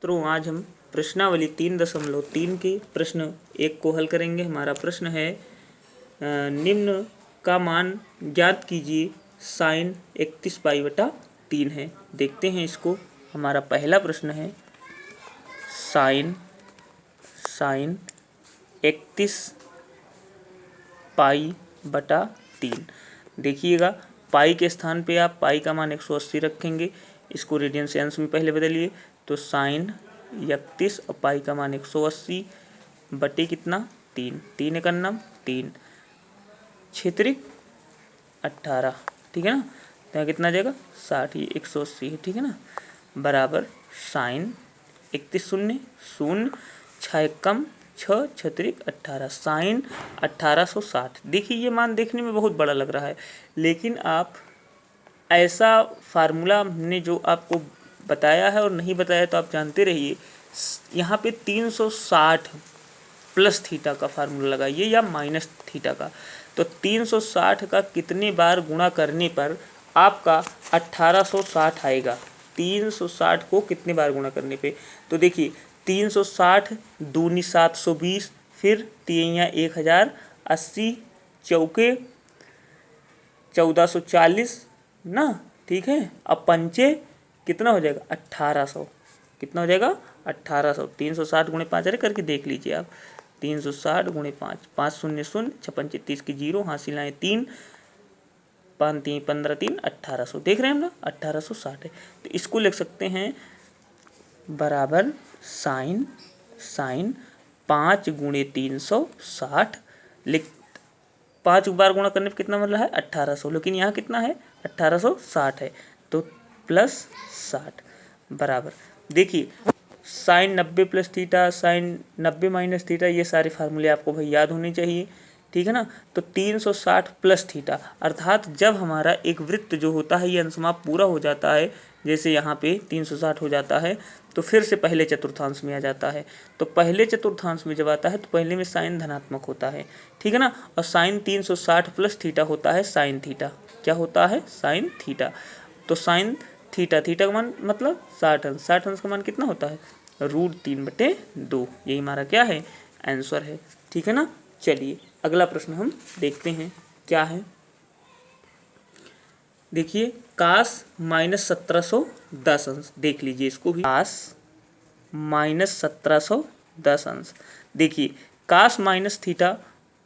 तो आज हम प्रश्नावली 3.3 के प्रश्न 1 को हल करेंगे। हमारा प्रश्न है निम्न का मान ज्ञात कीजिए। साइन 31 पाई बटा 3 है। देखते हैं इसको। हमारा पहला प्रश्न है साइन 31 पाई बटा 3। देखिएगा पाई के स्थान पे आप पाई का मान 180 रखेंगे। इसको रेडियन से अंश में पहले बदलिए तो साइन 31 और पाई का मान 180 बटे कितना 3। 3 एकन्नम 3 क्षेत्रिक 18, ठीक है ना। तो यहाँ कितना आ जाएगा 60, ये 180 है, ठीक है ना। बराबर साइन 31 शून्य शून्य 6 कम 6 क्षेत्रिक 18 साइन 1860। देखिए ये मान देखने में बहुत बड़ा लग रहा है, लेकिन आप ऐसा फार्मूला हमने जो आपको बताया है और नहीं बताया तो आप जानते रहिए। यहाँ पे 360 प्लस थीटा का फार्मूला लगाइए या माइनस थीटा का। तो 360 का कितने बार गुणा करने पर आपका 1860 आएगा। 360 को कितने बार गुणा करने पे, तो देखिए 360 दूनी 720, फिर 3 1000, 80 चौके 1440 ना, ठीक है। अब पंचे कितना हो जाएगा 1800, कितना हो जाएगा 1800। 360 गुणे 5 अरे करके देख लीजिए आप। 360 गुणे 5, 5 शून्य शून्य 56 33 की 0 हासिल आए 3 5 3 15 3 1800। देख रहे हैं हम ना 1860 है। तो इसको लिख सकते हैं बराबर साइन 5 गुणे 360 लिख 5 बार गुणा करने पर कितना मिल रहा है 1800, लेकिन यहाँ कितना है 1860 है। तो प्लस 60 बराबर देखिए sine 90 plus theta, sine 90 minus theta, ये सारे फार्मूले आपको भाई याद होने चाहिए, ठीक है ना। तो 360 प्लस थीटा अर्थात जब हमारा एक वृत्त जो होता है ये अंशमाप पूरा हो जाता है, जैसे यहाँ पे 360 हो जाता है तो फिर से पहले चतुर्थांश में आ जाता है। तो पहले चतुर्थांश में जब आता है तो पहले में साइन धनात्मक होता है, ठीक है ना। और साइन 360 प्लस थीटा होता है साइन थीटा। क्या होता है साइन थीटा। तो साइन थीटा का मान मतलब 60 अंश। 60 अंश का मान कितना होता है √3/2। यही हमारा क्या है आंसर है, ठीक है ना। चलिए अगला प्रश्न हम देखते हैं क्या है। देखिए कास -1710 अंश। देख लीजिए इसको भी, कास -1710 अंश। देखिए कास माइनस थीटा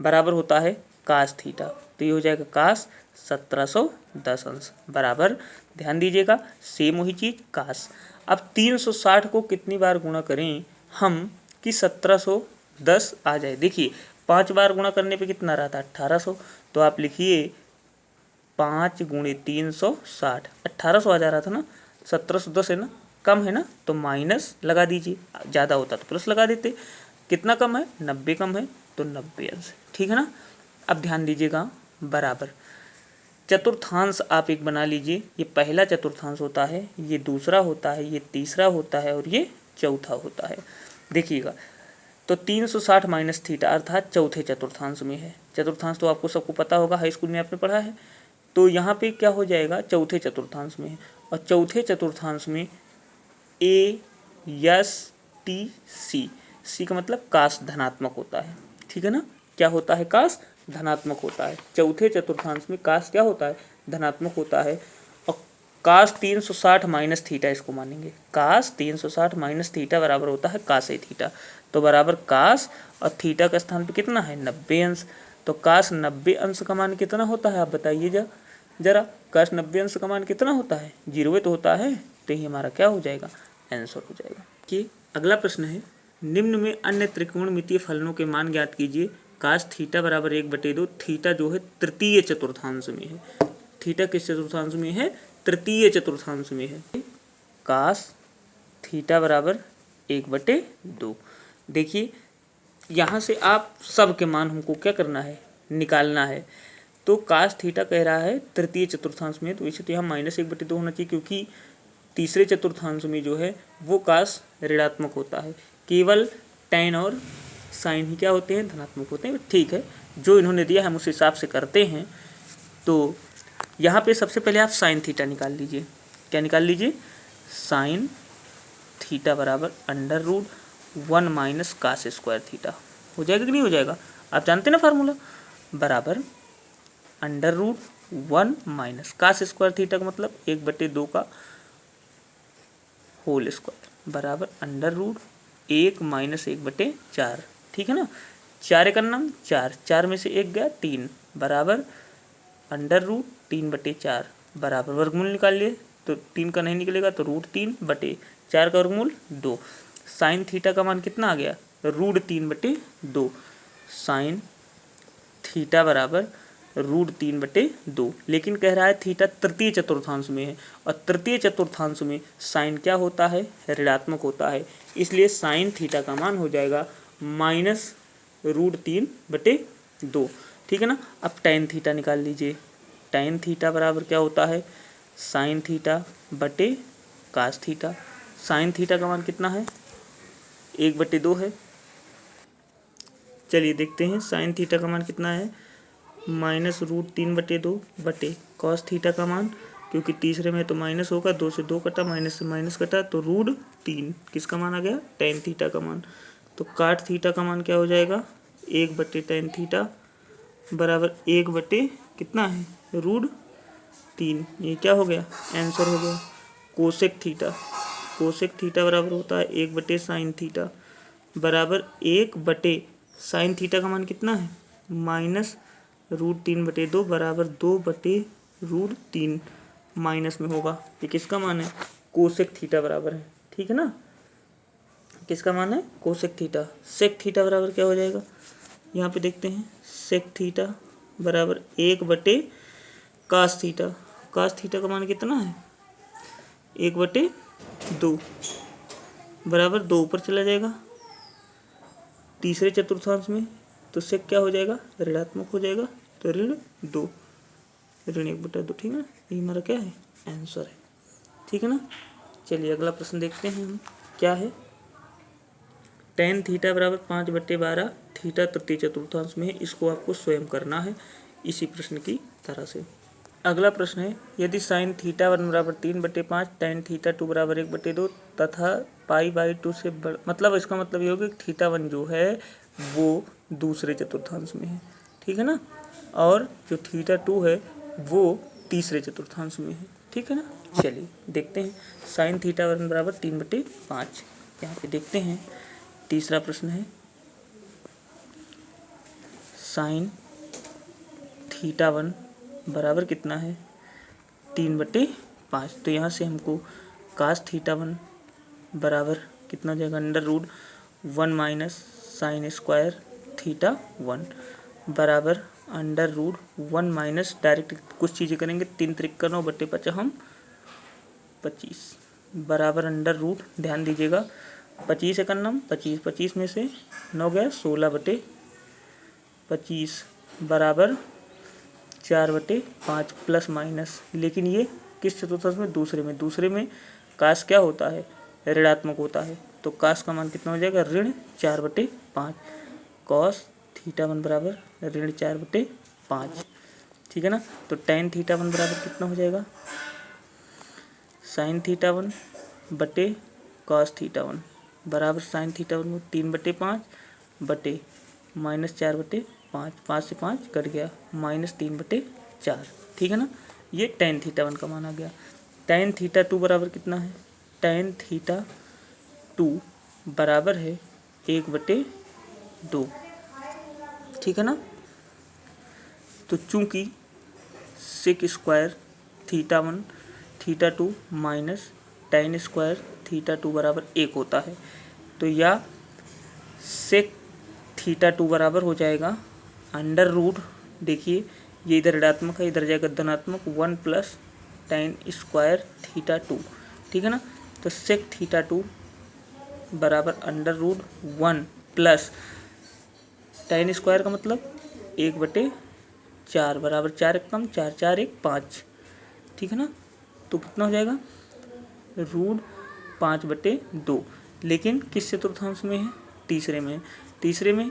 बराबर होता है कास थीटा, तो ये हो जाएगा कास 1710 अंश बराबर, ध्यान दीजिएगा सेम वही चीज़ कास। अब 360 को कितनी बार गुणा करें हम कि 1710 आ जाए। देखिए 5 बार गुणा करने पे कितना रहा था 1800, तो आप लिखिए 5 गुणे 360 1800 आ जा रहा था ना। 1710 है ना, कम है ना तो माइनस लगा दीजिए, ज़्यादा होता तो प्लस लगा देते। कितना कम है 90 कम है तो 90 अंश, ठीक है ना। अब ध्यान दीजिएगा बराबर चतुर्थांश आप एक बना लीजिए। ये पहला चतुर्थांश होता है, ये दूसरा होता है, ये तीसरा होता है और ये चौथा होता है। देखिएगा तो 360 माइनस थीटा अर्थात चौथे चतुर्थांश में है। चतुर्थांश तो आपको सबको पता होगा, हाई स्कूल में आपने पढ़ा है। तो यहाँ पे क्या हो जाएगा चौथे चतुर्थांश में है, और चौथे चतुर्थांश में ASTC, सी का मतलब काश धनात्मक होता है, ठीक है ना। क्या होता है काश धनात्मक होता है। चौथे चतुर्थांश में काश क्या होता है धनात्मक होता है। और काश 360 माइनस थीटा इसको मानेंगे। काश 360 माइनस थीटा बराबर होता है काश ए थीटा। तो बराबर काश और थीटा का स्थान पे कितना है 90 अंश। तो काश 90 अंश का मान कितना होता है आप बताइए जरा। काश 90 अंश का मान कितना होता है 0 तो होता है। तो ये हमारा क्या हो जाएगा आंसर हो जाएगा। कि अगला प्रश्न है निम्न में अन्य त्रिकोणमितीय फलनों के मान ज्ञात कीजिए। काश थीटा बराबर 1/2। थीटा जो है तृतीय चतुर्थांश में है। थीटा किस चतुर्थांश में है तृतीय चतुर्थांश में है। काश थीटा बराबर 1/2। देखिए यहाँ से आप सब के मान हमको क्या करना है निकालना है। तो काश थीटा कह रहा है तृतीय चतुर्थांश में, तो इसे तो यहाँ -1/2 होना चाहिए, क्योंकि तीसरे चतुर्थांश में जो है वो काश ऋणात्मक होता है। केवल tan और साइन ही क्या होते हैं धनात्मक होते हैं। ठीक है, जो इन्होंने दिया हम उस हिसाब से करते हैं। तो यहाँ पे सबसे पहले आप साइन थीटा निकाल लीजिए। क्या निकाल लीजिए साइन थीटा बराबर under root 1 minus cos square theta. हो जाएगा कि नहीं हो जाएगा? आप जानते ना फार्मूला, बराबर under root 1 minus cos square theta का मतलब 1/2 का होल स्क्वायर बराबर अंडर रूट 1 माइनस 1/4। ठीक है ना, 4 का नाम 4, 4 में से 1 गया 3 बराबर अंडर रूट 3/4 बराबर वर्गमूल निकाल लिए तो 3 का नहीं निकलेगा तो रूट 3/4 का वर्गमूल 2। साइन थीटा का मान कितना आ गया? रूट 3/2। साइन थीटा बराबर रूट 3/2। लेकिन कह रहा है थीटा तृतीय चतुर्थांश में है और तृतीय चतुर्थांश में साइन क्या होता है? ऋणात्मक होता है। इसलिए साइन थीटा का मान हो जाएगा माइनस रूट 3/2। ठीक है ना। अब टेन थीटा निकाल लीजिए। टेन थीटा बराबर क्या होता है? साइन थीटा बटे कास थीटा। साइन थीटा का मान कितना है? 1/2 है। चलिए देखते हैं साइन थीटा का मान कितना है। माइनस रूट 3/2 बटे कॉस थीटा का मान, क्योंकि तीसरे में तो माइनस होगा, 2 से 2 कटा, माइनस से माइनस कटा तो रूट 3। किसका मान आ गया? टेन थीटा का मान। तो काट थीटा का मान क्या हो जाएगा? 1/tan थीटा बराबर 1/ कितना है? रूट 3। ये क्या हो गया? आंसर हो गया। कोसेक थीटा, कोसेक थीटा बराबर होता है 1/साइन थीटा बराबर 1/साइन थीटा का मान कितना है? माइनस रूट 3/2 बराबर 2/√3 माइनस में होगा। ये किसका मान है? कोसेक थीटा बराबर है। ठीक है ना, किसका मान है? Cosec theta. सेक थीटा बराबर क्या हो जाएगा? यहाँ पे देखते हैं, सेक थीटा बराबर 1/कास थीटा। कास थीटा का मान कितना है? 1/2 बराबर 2 ऊपर चला जाएगा तीसरे चतुर्थांश में, तो सेक क्या हो जाएगा? ऋणात्मक हो जाएगा, तो ऋण 2, ऋण 1/2। ठीक है ना, ये हमारा क्या है? आंसर है। ठीक है ना। चलिए अगला प्रश्न देखते हैं हम क्या है। टेन थीटा बराबर 5/12 थीटा तृतीय चतुर्थांश में है। इसको आपको स्वयं करना है इसी प्रश्न की तरह से। अगला प्रश्न है, यदि साइन थीटा 1 बराबर 3/5 टेन थीटा 2 बराबर 1/2 तथा पाई/2 से मतलब इसका मतलब ये होगा कि थीटा 1 जो है वो दूसरे चतुर्थांश में है। ठीक है ना, और जो थीटा 2 है वो तीसरे चतुर्थांश में है। ठीक है ना। चलिए देखते हैं साइन थीटा 1 बराबर 3/5। यहाँ पे देखते हैं तीसरा प्रश्न है, साइन थीटा 1 बराबर कितना है? 3/5। तो यहाँ से हमको कास थीटा 1 बराबर कितना हो जाएगा? Under root 1 minus sine square theta 1 बराबर अंडर रूट 1 माइनस, डायरेक्ट कुछ चीज़ें करेंगे, 3 त्रिक 9 बटे 5 हम 25 बराबर अंडर रूट, ध्यान दीजिएगा 25 है नम 25, 25 में से 9 गया 16/25 बराबर 4/5 प्लस माइनस। लेकिन ये किस चतुर्थांश में? दूसरे में। दूसरे में कास क्या होता है? ऋणात्मक होता है। तो कास का मान कितना हो जाएगा? ऋण 4/5। कॉस थीटा 1 बराबर ऋण 4/5। ठीक है ना। तो टेन थीटा 1 बराबर कितना हो जाएगा? साइन थीटा 1 बटे कॉस थीटा 1 बराबर साइन थीटा 1 3/5 बटे माइनस 4/5, 5 से 5 कट गया, माइनस 3/4। ठीक है ना। ये टेन थीटा 1 का मान आ गया। टेन थीटा 2 बराबर कितना है? टेन थीटा 2 बराबर है 1/2। ठीक है ना। तो चूंकि sec square theta 1 theta 2 minus tan square theta 2 बराबर 1 होता है, तो या सेक थीटा 2 बराबर हो जाएगा अंडर रूट, देखिए ये इधर ऋणात्मक है, इधर जाएगा धनात्मक, 1 प्लस टेन स्क्वायर थीटा 2। ठीक है ना। तो सेक थीटा 2 बराबर under root 1 plus tan square का मतलब 1/4 बराबर 4 कम 4, 4 1 5। ठीक है ना। तो कितना हो जाएगा? रूट 5/2। लेकिन किस चतुर्थांश में है? तीसरे में। तीसरे में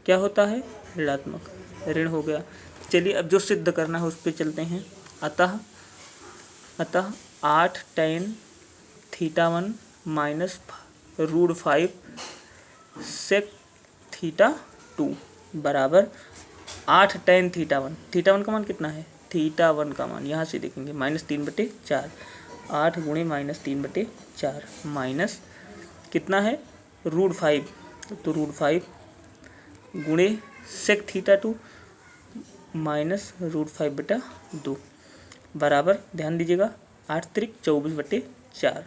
क्या होता है? ऋणात्मक, ऋण हो गया। चलिए अब जो सिद्ध करना है उस पर चलते हैं। अतः 8 tan theta 1 minus √5 sec theta 2 बराबर 8 tan थीटा 1। थीटा 1 का मान कितना है? थीटा 1 का मान यहाँ से देखेंगे -3/4, 8 गुणे -3/4 माइनस कितना है √5, तो √5 गुणे सेक थीटा 2 माइनस √5/2 बराबर, ध्यान दीजिएगा 8 त्रिक 24/4।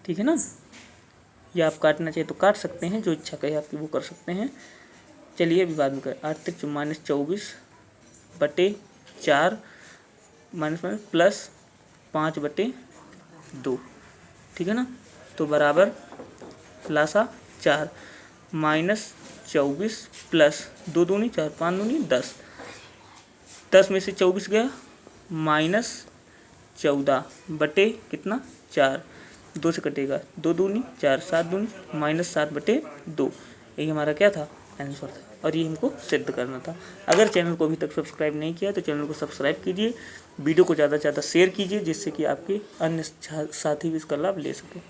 ठीक है ना। या आप काटना चाहिए तो काट सकते हैं, जो इच्छा कहे आपकी वो कर सकते हैं। चलिए अभी बाद में करें। 8 त्रिक -24/4 माइनस प्लस 5/2। ठीक है ना। तो बराबर लासा 4 -24 प्लस 2 दूनी 4, 5 दूनी 10, 10 में से 24 गया -14 कितना 4, 2 से कटेगा 2 दूनी 4, 7 दूनी -7/2। यही हमारा क्या था? आंसर था, और ये हमको सिद्ध करना था। अगर चैनल को अभी तक सब्सक्राइब नहीं किया तो चैनल को सब्सक्राइब कीजिए, वीडियो को ज़्यादा से ज़्यादा शेयर कीजिए, जिससे कि आपके अन्य साथी भी इसका लाभ ले सकें।